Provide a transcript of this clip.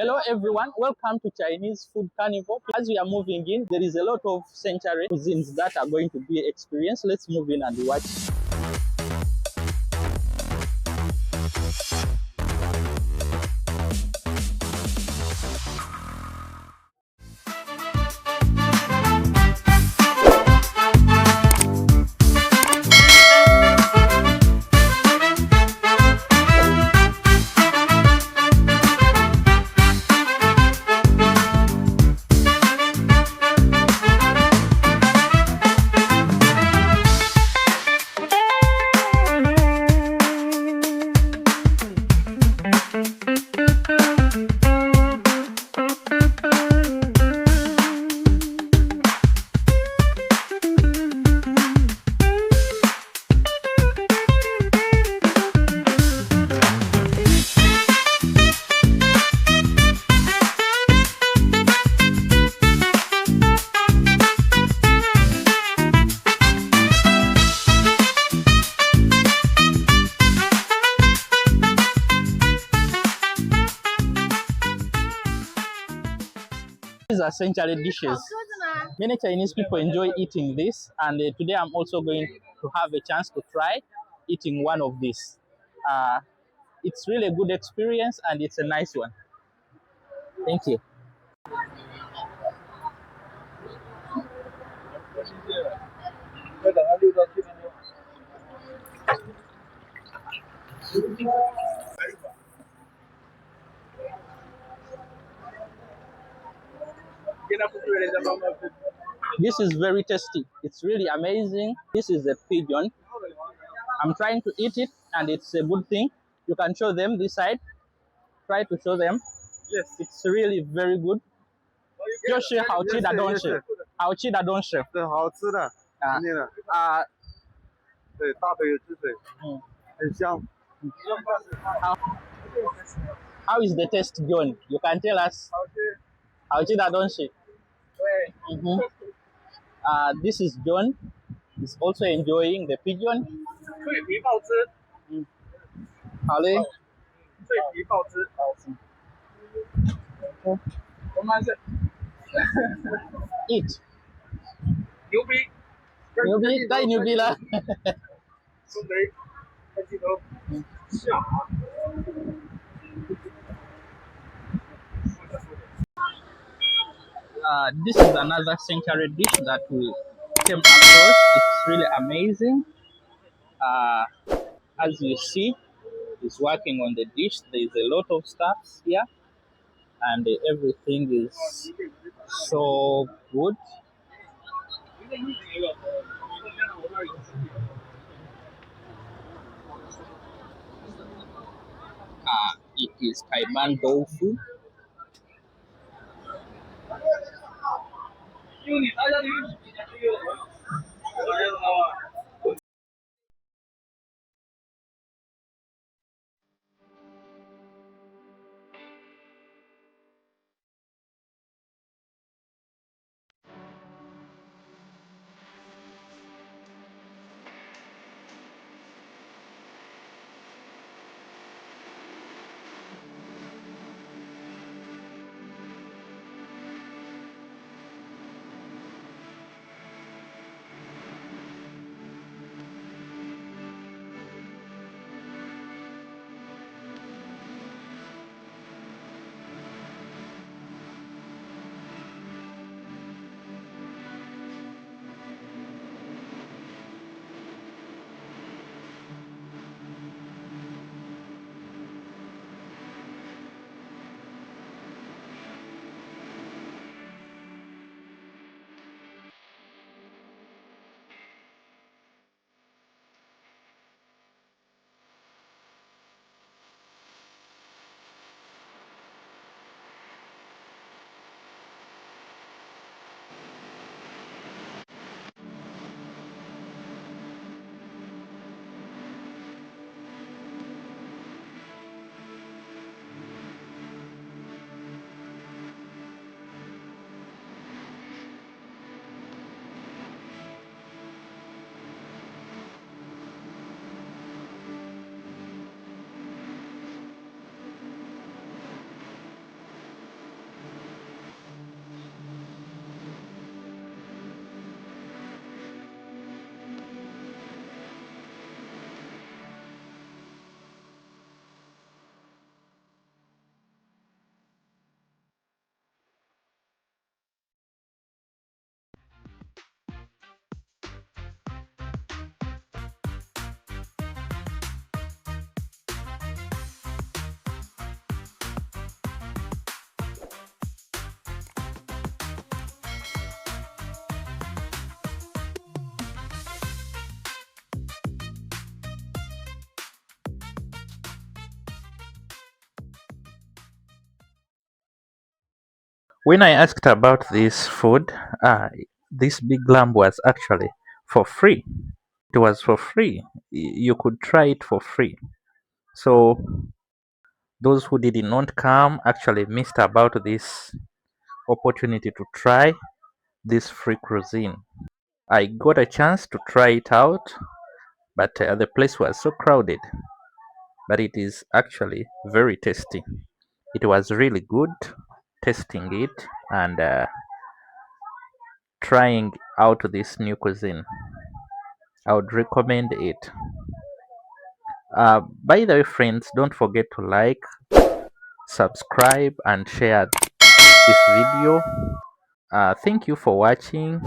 Hello everyone, welcome to Chinese Food Carnival. As we are moving in, there is a lot of century cuisines that are going to be experienced. Let's move in and watch. These are century dishes. Many Chinese people enjoy eating this, and today I'm also going to have a chance to try eating one of these. It's really a good experience and it's a nice one. Thank you. This is very tasty. It's really amazing. This is a pigeon. I'm trying to eat it, and it's a good thing. You can show them this side. Try to show them. Yes, it's really very good. 就是好吃的东西，好吃的东西。对，好吃的，肯定的。对，大腿有汁水，很香。How is the taste, John? You can tell us. 好吃的东西。对。This is John. He's also enjoying the pigeon. 脆皮爆汁。好嘞。脆皮爆汁。我们是。Eat. 牛逼。牛逼，太牛逼了。苏贼，看镜头。下。This is another century dish that we came across. It's really amazing. As you see, he's working on the dish. There's a lot of stuff here, and everything is so good. It is Kaiman tofu. When I asked about this food, this big lamb was actually for free. It was for free. You could try it for free. So those who did not come actually missed about this opportunity to try this free cuisine. I got a chance to try it out, but the place was so crowded. But it is actually very tasty. It was really good tasting it and trying out this new cuisine. I would recommend it. By the way, friends, don't forget to like, subscribe, and share this video. Thank you for watching.